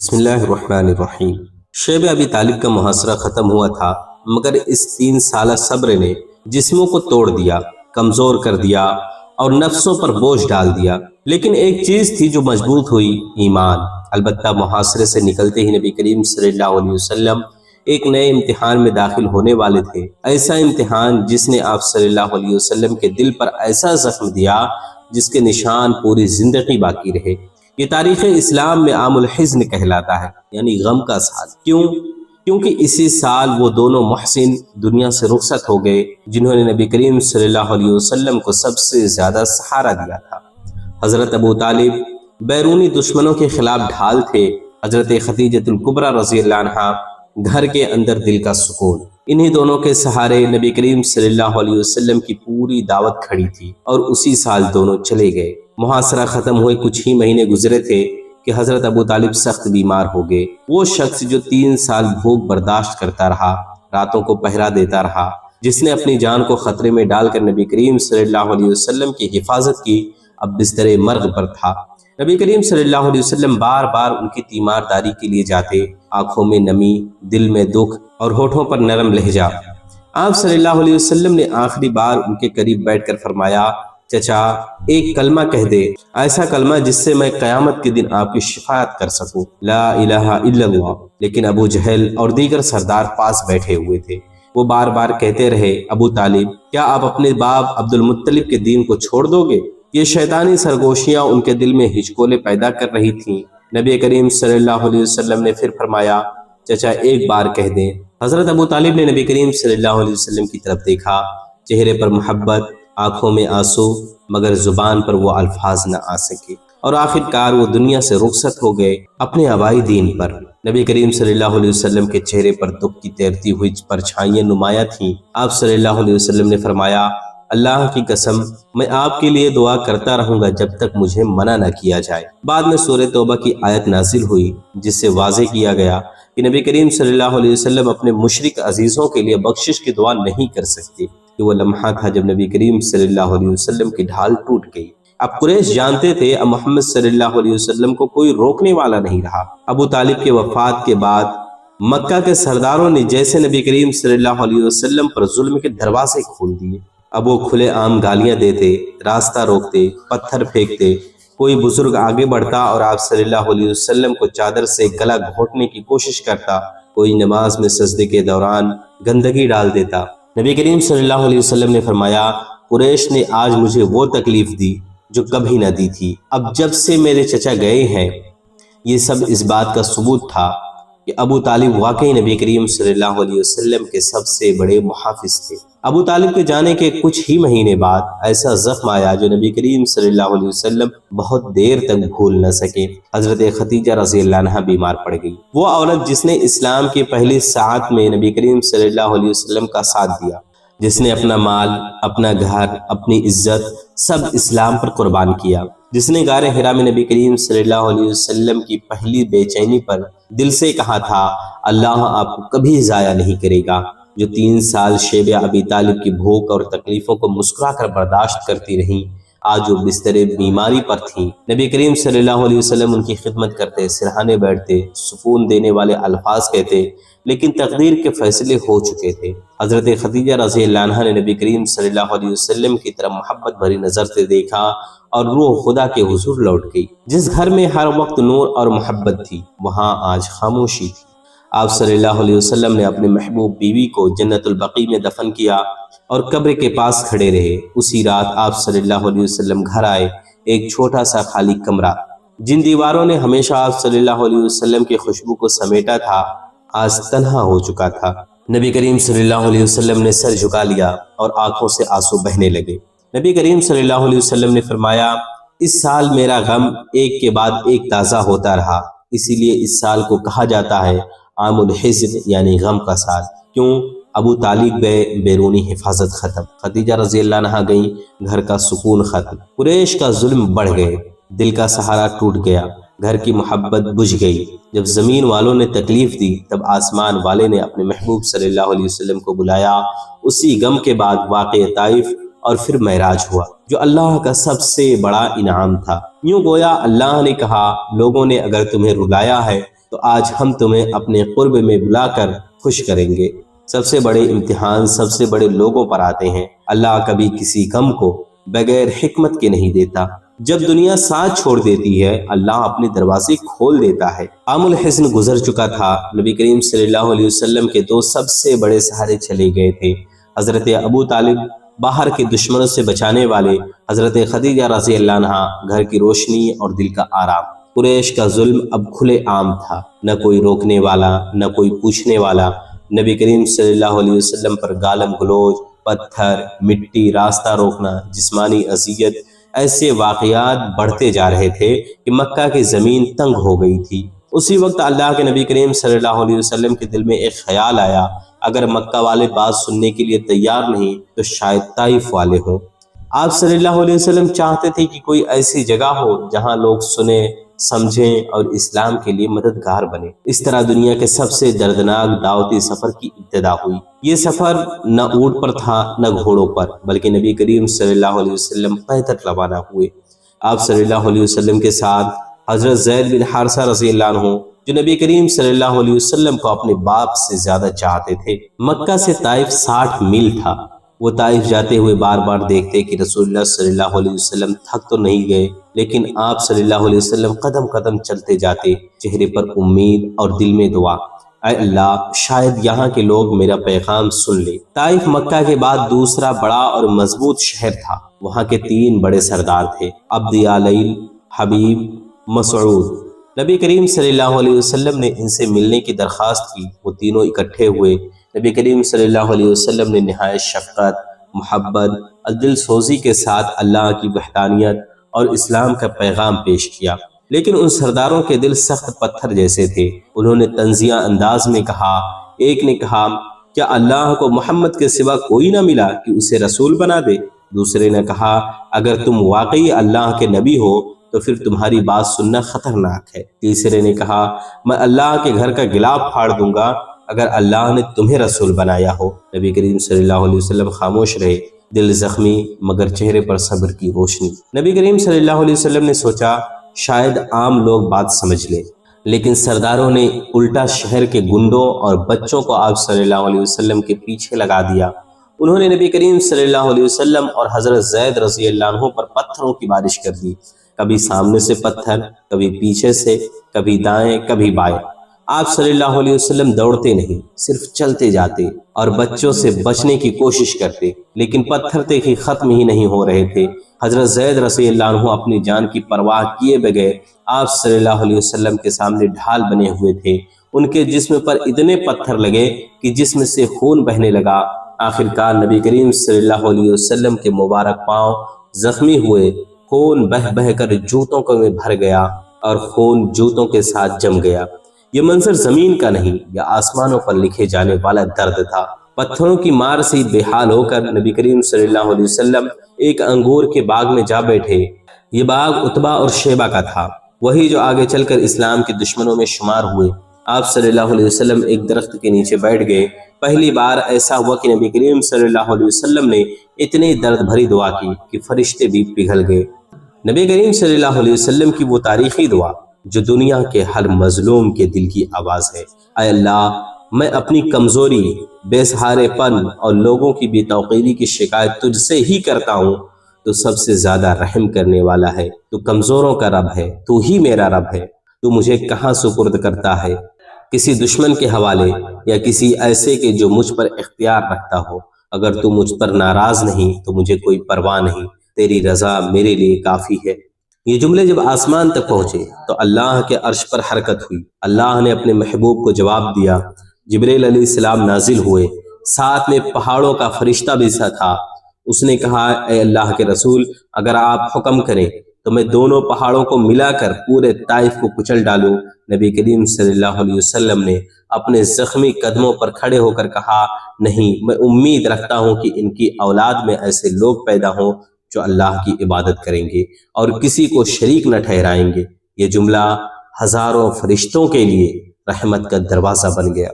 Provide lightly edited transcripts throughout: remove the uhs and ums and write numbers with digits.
بسم اللہ الرحمن الرحیم۔ شیب ابی طالب کا محاصرہ ختم ہوا تھا، مگر اس 3 سالہ صبر نے جسموں کو توڑ دیا، کمزور کر دیا اور نفسوں پر بوجھ ڈال دیا۔ لیکن ایک چیز تھی جو مضبوط ہوئی، ایمان۔ البتہ محاصرے سے نکلتے ہی نبی کریم صلی اللہ علیہ وسلم ایک نئے امتحان میں داخل ہونے والے تھے، ایسا امتحان جس نے آپ صلی اللہ علیہ وسلم کے دل پر ایسا زخم دیا جس کے نشان پوری زندگی باقی رہے۔ یہ تاریخ اسلام میں عام الحزن کہلاتا ہے، یعنی غم کا سال۔ کیونکہ اسی سال وہ دونوں محسن دنیا سے رخصت ہو گئے جنہوں نے نبی کریم صلی اللہ علیہ وسلم کو سب سے زیادہ سہارا دیا تھا۔ حضرت ابو طالب بیرونی دشمنوں کے خلاف ڈھال تھے، حضرت خدیجہ الکبریٰ رضی اللہ عنہا گھر کے اندر دل کا سکون۔ انہی دونوں کے سہارے نبی کریم صلی اللہ علیہ وسلم کی پوری دعوت کھڑی تھی، اور اسی سال دونوں چلے گئے۔ محاصرہ ختم ہوئے کچھ ہی مہینے گزرے تھے کہ حضرت ابو طالب سخت بیمار ہو گئے۔ وہ شخص جو 3 سال بھوک برداشت کرتا رہا، راتوں کو پہرا دیتا رہا، جس نے اپنی جان کو خطرے میں ڈال کر نبی کریم صلی اللہ علیہ وسلم کی حفاظت کی، اب بستر مرگ پر تھا۔ نبی کریم صلی اللہ علیہ وسلم بار بار ان کی تیمارداری کے لیے جاتے، آنکھوں میں نمی، دل میں دکھ اور ہونٹوں پر نرم لہجہ۔ آپ صلی اللہ علیہ وسلم نے آخری بار ان کے قریب بیٹھ کر فرمایا، چچا ایک کلمہ کہہ دے، ایسا کلمہ جس سے میں قیامت کے دن آپ کی شفاعت کر سکوں، لا الہ الا اللہ۔ لیکن ابو جہل اور دیگر سردار پاس بیٹھے ہوئے تھے۔ وہ بار بار کہتے رہے، ابو طالب کیا آپ اپنے باپ عبد المطلب کے دین کو چھوڑ دو گے؟ یہ شیطانی سرگوشیاں ان کے دل میں ہچکولے پیدا کر رہی تھیں۔ نبی کریم صلی اللہ علیہ وسلم نے پھر فرمایا، چچا ایک بار کہہ دیں۔ حضرت ابو طالب نے نبی کریم صلی اللہ علیہ وسلم کی طرف دیکھا، چہرے پر محبت، آنکھوں میں آنسو، مگر زبان پر وہ الفاظ نہ آ سکے، اور آخر کار وہ دنیا سے رخصت ہو گئے اپنے آبائی دین پر۔ نبی کریم صلی اللہ علیہ وسلم کے چہرے پر دکھ کی تیرتی ہوئی پرچھائیاں نمایاں تھیں۔ آپ صلی اللہ علیہ وسلم نے فرمایا، اللہ کی قسم میں آپ کے لیے دعا کرتا رہوں گا جب تک مجھے منع نہ کیا جائے۔ بعد میں سورہ توبہ کی آیت نازل ہوئی جس سے واضح کیا گیا کہ نبی کریم صلی اللہ علیہ وسلم اپنے مشرک عزیزوں کے لیے بخشش کی دعا نہیں کر سکتے۔ کہ وہ لمحہ تھا جب نبی کریم صلی اللہ علیہ وسلم کی ڈھال ٹوٹ گئی۔ اب قریش جانتے تھے اب محمد صلی اللہ علیہ وسلم کو کوئی روکنے والا نہیں رہا۔ ابو طالب کے وفات کے بعد مکہ کے سرداروں نے جیسے نبی کریم صلی اللہ علیہ وسلم پر ظلم کے دروازے کھول دیے۔ اب وہ کھلے عام گالیاں دیتے، راستہ روکتے، پتھر پھینکتے، کوئی بزرگ آگے بڑھتا اور آپ صلی اللہ علیہ وسلم کو چادر سے گلا گھونٹنے کی کوشش کرتا، کوئی نماز میں سجدے کے دوران گندگی ڈال دیتا۔ نبی کریم صلی اللہ علیہ وسلم نے فرمایا، قریش نے آج مجھے وہ تکلیف دی جو کبھی نہ دی تھی۔ اب جب سے میرے چچا گئے ہیں، یہ سب اس بات کا ثبوت تھا کہ ابو طالب واقعی نبی کریم صلی اللہ علیہ وسلم کے سب سے بڑے محافظ تھے۔ ابو طالب کے جانے کے کچھ ہی مہینے بعد ایسا زخم آیا جو نبی کریم صلی اللہ علیہ وسلم بہت دیر تک بھول نہ سکے۔ حضرت خدیجہ رضی اللہ عنہا بیمار پڑ گئی، وہ عورت جس نے اسلام کی پہلی ساعت میں نبی کریم صلی اللہ علیہ وسلم کا ساتھ دیا، جس نے اپنا مال، اپنا گھر، اپنی عزت سب اسلام پر قربان کیا، جس نے غار حرا میں نبی کریم صلی اللہ علیہ وسلم کی پہلی بے چینی پر دل سے کہا تھا، اللہ آپ کو کبھی ضائع نہیں کرے گا، جو 3 سال شیب ابی طالب کی بھوک اور تکلیفوں کو مسکرا کر برداشت کرتی رہیں، آج وہ بستر بیماری پر تھیں۔ نبی کریم صلی اللہ علیہ وسلم ان کی خدمت کرتے، سرہانے بیٹھتے، سکون دینے والے الفاظ کہتے، لیکن تقدیر کے فیصلے ہو چکے تھے۔ حضرت خدیجہ رضی اللہ عنہا نے نبی کریم صلی اللہ علیہ وسلم کی طرف محبت بھری نظر سے دیکھا اور روح خدا کے حضور لوٹ گئی۔ جس گھر میں ہر وقت نور اور محبت تھی، وہاں آج خاموشی تھی۔ آپ صلی اللہ علیہ وسلم نے اپنے محبوب بیوی کو جنت البقیع میں دفن کیا اور قبر کے پاس کھڑے رہے۔ اسی رات آپ صلی اللہ علیہ وسلم گھر آئے، ایک چھوٹا سا خالی کمرہ جن دیواروں نے ہمیشہ آپ صلی اللہ علیہ وسلم کی خوشبو کو سمیٹا تھا، آج تنہا ہو چکا تھا۔ نبی کریم صلی اللہ علیہ وسلم نے سر جھکا لیا اور آنکھوں سے آنسو بہنے لگے۔ نبی کریم صلی اللہ علیہ وسلم نے فرمایا، اس سال میرا غم ایک کے بعد ایک تازہ ہوتا رہا، اسی لیے اس سال کو کہا جاتا ہے عام الحزن، یعنی غم کا سال۔ کیوں؟ ابو طالب گئے، بیرونی حفاظت ختم، خدیجہ رضی اللہ عنہا گئیں، گھر کا سکون ختم، قریش کا ظلم بڑھ گئے، دل کا سہارا ٹوٹ گیا، گھر کی محبت بجھ گئی۔ جب زمین والوں نے تکلیف دی، تب آسمان والے نے اپنے محبوب صلی اللہ علیہ وسلم کو بلایا۔ اسی غم کے بعد واقعہ طائف اور پھر معراج ہوا، جو اللہ کا سب سے بڑا انعام تھا۔ یوں گویا اللہ نے کہا، لوگوں نے اگر تمہیں رلایا ہے تو آج ہم تمہیں اپنے قرب میں بلا کر خوش کریں گے۔ سب سے بڑے امتحان سب سے بڑے لوگوں پر آتے ہیں۔ اللہ کبھی کسی غم کو بغیر حکمت کے نہیں دیتا۔ جب دنیا ساتھ چھوڑ دیتی ہے اللہ اپنے دروازے کھول دیتا ہے۔ عام الحزن گزر چکا تھا۔ نبی کریم صلی اللہ علیہ وسلم کے دو سب سے بڑے سہارے چلے گئے تھے، حضرت ابو طالب باہر کے دشمنوں سے بچانے والے، حضرت خدیجہ رضی اللہ عنہا گھر کی روشنی اور دل کا آرام۔ قریش کا ظلم اب کھلے عام تھا، نہ کوئی روکنے والا نہ کوئی پوچھنے والا۔ نبی کریم صلی اللہ علیہ وسلم پر گالم گلوچ، پتھر، مٹی، راستہ روکنا، جسمانی اذیت، ایسے واقعات بڑھتے جا رہے تھے کہ مکہ کی زمین تنگ ہو گئی تھی۔ اسی وقت اللہ کے نبی کریم صلی اللہ علیہ وسلم کے دل میں ایک خیال آیا، اگر مکہ والے بات سننے کے لیے تیار نہیں تو شاید طائف والے ہوں۔ آپ صلی اللہ علیہ وسلم چاہتے تھے کہ کوئی ایسی جگہ ہو جہاں لوگ سنیں، سمجھیں اور اسلام کے لیے مددگار بنے۔ اس طرح دنیا کے سب سے دردناک دعوتی سفر کی ابتدا ہوئی۔ یہ سفر نہ اونٹ پر تھا نہ گھوڑوں پر، بلکہ نبی کریم صلی اللہ علیہ وسلم پیدل روانہ ہوئے۔ آپ صلی اللہ علیہ وسلم کے ساتھ حضرت زید بن حارثہ رضی اللہ عنہ، جو نبی کریم صلی اللہ علیہ وسلم کو اپنے باپ سے زیادہ چاہتے تھے۔ مکہ سے طائف 60 میل تھا۔ وہ طائف جاتے ہوئے بار بار دیکھتے کہ رسول اللہ صلی اللہ علیہ وسلم تھک تو نہیں گئے، لیکن آپ صلی اللہ علیہ وسلم قدم قدم چلتے جاتے، چہرے پر امید اور دل میں دعا، اے اللہ شاید یہاں کے لوگ میرا پیغام سن لے۔ طائف مکہ کے بعد دوسرا بڑا اور مضبوط شہر تھا۔ وہاں کے 3 بڑے سردار تھے، عبد یالیل، حبیب، مسعود۔ نبی کریم صلی اللہ علیہ وسلم نے ان سے ملنے کی درخواست کی۔ وہ تینوں اکٹھے ہوئے۔ نبی کریم صلی اللہ علیہ وسلم نے نہایت شفقت، محبت اور دل سوزی کے ساتھ اللہ کی وحدانیت اور اسلام کا پیغام پیش کیا، لیکن ان سرداروں کے دل سخت پتھر جیسے تھے۔ انہوں نے طنزیہ انداز میں کہا، ایک نے کہا، کیا اللہ کو محمد کے سوا کوئی نہ ملا کہ اسے رسول بنا دے؟ دوسرے نے کہا، اگر تم واقعی اللہ کے نبی ہو تو پھر تمہاری بات سننا خطرناک ہے۔ تیسرے نے کہا، میں اللہ کے گھر کا گلاف پھاڑ دوں گا اگر اللہ نے تمہیں رسول بنایا ہو۔ نبی کریم صلی اللہ علیہ وسلم خاموش رہے، دل زخمی مگر چہرے پر صبر کی روشنی۔ نبی کریم صلی اللہ علیہ وسلم نے سوچا شاید عام لوگ بات سمجھ لیں، لیکن سرداروں نے الٹا شہر کے گنڈوں اور بچوں کو آپ صلی اللہ علیہ وسلم کے پیچھے لگا دیا۔ انہوں نے نبی کریم صلی اللہ علیہ وسلم اور حضرت زید رضی اللہ عنہ پر پتھروں کی بارش کر دی، کبھی سامنے سے پتھر، کبھی پیچھے سے، کبھی دائیں کبھی بائیں۔ آپ صلی اللہ علیہ وسلم دوڑتے نہیں، صرف چلتے جاتے اور بچوں سے بچنے کی کوشش کرتے، لیکن پتھر تیکھی ختم ہی نہیں ہو رہے تھے۔ حضرت زید رضی اللہ عنہ اپنی جان کی پرواہ کیے بغیر آپ صلی اللہ علیہ وسلم کے سامنے ڈھال بنے ہوئے تھے۔ ان کے جسم پر اتنے پتھر لگے کہ جسم سے خون بہنے لگا۔ آخرکار نبی کریم صلی اللہ علیہ وسلم کے مبارک پاؤں زخمی ہوئے، خون بہہ بہہ کر جوتوں کو میں بھر گیا اور خون جوتوں کے ساتھ جم گیا۔ یہ منظر زمین کا نہیں، یہ آسمانوں پر لکھے جانے والا درد تھا۔ پتھروں کی مار سے بے حال ہو کر نبی کریم صلی اللہ علیہ وسلم ایک انگور کے باغ میں جا بیٹھے۔ یہ باغ عتبہ اور شیبہ کا تھا، وہی جو آگے چل کر اسلام کے دشمنوں میں شمار ہوئے۔ آپ صلی اللہ علیہ وسلم ایک درخت کے نیچے بیٹھ گئے۔ پہلی بار ایسا ہوا کہ نبی کریم صلی اللہ علیہ وسلم نے اتنی درد بھری دعا کی کہ فرشتے بھی پگھل گئے۔ نبی کریم صلی اللہ علیہ وسلم کی وہ تاریخی دعا جو دنیا کے ہر مظلوم کے دل کی آواز ہے، اے اللہ میں اپنی کمزوری، بے سہارے پن اور لوگوں کی بے توقیری کی شکایت تجھ سے ہی کرتا ہوں۔ تو سب سے زیادہ رحم کرنے والا ہے، تو کمزوروں کا رب ہے، تو ہی میرا رب ہے۔ تو مجھے کہاں سپرد کرتا ہے؟ کسی دشمن کے حوالے یا کسی ایسے کے جو مجھ پر اختیار رکھتا ہو؟ اگر تو مجھ پر ناراض نہیں تو مجھے کوئی پرواہ نہیں، تیری رضا میرے لیے کافی ہے۔ یہ جملے جب آسمان تک پہنچے تو اللہ کے عرش پر حرکت ہوئی۔ اللہ نے اپنے محبوب کو جواب دیا۔ جبریل علیہ السلام نازل ہوئے، ساتھ میں پہاڑوں کا فرشتہ بھی تھا۔ اس نے کہا، اے اللہ کے رسول، اگر آپ حکم کریں تو میں دونوں پہاڑوں کو ملا کر پورے طائف کو کچل ڈالوں۔ نبی کریم صلی اللہ علیہ وسلم نے اپنے زخمی قدموں پر کھڑے ہو کر کہا، نہیں، میں امید رکھتا ہوں کہ ان کی اولاد میں ایسے لوگ پیدا ہوں جو اللہ کی عبادت کریں گے اور کسی کو شریک نہ ٹھہرائیں گے۔ یہ جملہ ہزاروں فرشتوں کے لیے رحمت کا دروازہ بن گیا۔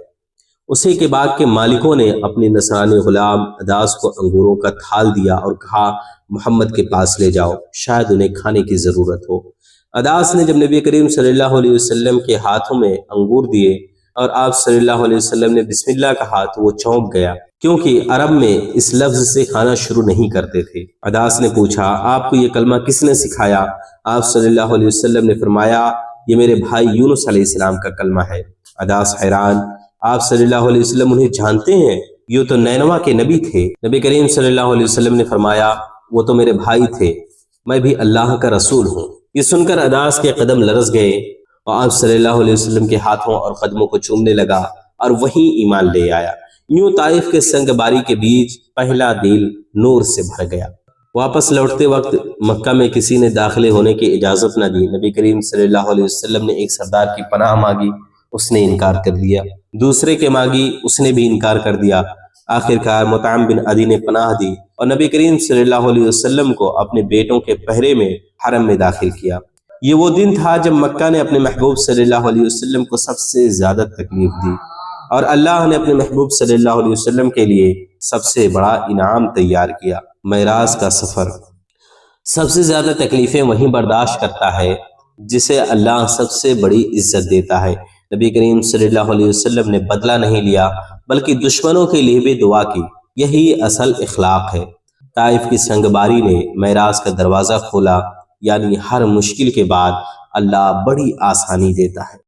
اسی کے باغ کے مالکوں نے اپنے نصرانی غلام اداس کو انگوروں کا تھال دیا اور کہا، محمد کے پاس لے جاؤ، شاید انہیں کھانے کی ضرورت ہو۔ عداس نے جب نبی کریم صلی اللہ علیہ وسلم کے ہاتھوں میں انگور دیے اور آپ صلی اللہ علیہ وسلم نے بسم اللہ کہا تو وہ چونک گیا، کیونکہ عرب میں اس لفظ سے کھانا شروع نہیں کرتے تھے۔ عداس نے پوچھا، آپ کو یہ کلمہ کس نے سکھایا؟ آپ صلی اللہ علیہ وسلم نے فرمایا، یہ میرے بھائی یونس علیہ السلام کا کلمہ ہے۔ عداس حیران، آپ صلی اللہ علیہ وسلم انہیں جانتے ہیں؟ یہ تو نینوا کے نبی تھے۔ نبی کریم صلی اللہ علیہ وسلم نے فرمایا، وہ تو میرے بھائی تھے، میں بھی اللہ کا رسول ہوں۔ یہ سن کر عداس کے قدم لرز گئے اور آپ صلی اللہ علیہ وسلم کے ہاتھوں اور قدموں کو چومنے لگا اور وہیں ایمان لے آیا۔ یوں طائف کے سنگ باری کے بیچ پہلا دل نور سے بھر گیا۔ واپس لوٹتے وقت مکہ میں کسی نے داخلے ہونے کی اجازت نہ دی۔ نبی کریم صلی اللہ علیہ وسلم نے ایک سردار کی پناہ مانگی، اس نے انکار کر دیا۔ دوسرے کے مانگی، اس نے بھی انکار کر دیا۔ آخر کار مطعم بن عدی نے پناہ دی اور نبی کریم صلی اللہ علیہ وسلم کو اپنے بیٹوں کے پہرے میں حرم میں داخل کیا۔ یہ وہ دن تھا جب مکہ نے اپنے محبوب صلی اللہ علیہ وسلم کو سب سے زیادہ تکلیف دی اور اللہ نے اپنے محبوب صلی اللہ علیہ وسلم کے لیے سب سے بڑا انعام تیار کیا، معراج کا سفر۔ سب سے زیادہ تکلیفیں وہیں برداشت کرتا ہے جسے اللہ سب سے بڑی عزت دیتا ہے۔ نبی کریم صلی اللہ علیہ وسلم نے بدلہ نہیں لیا بلکہ دشمنوں کے لیے بھی دعا کی، یہی اصل اخلاق ہے۔ طائف کی سنگباری نے معراج کا دروازہ کھولا، یعنی ہر مشکل کے بعد اللہ بڑی آسانی دیتا ہے۔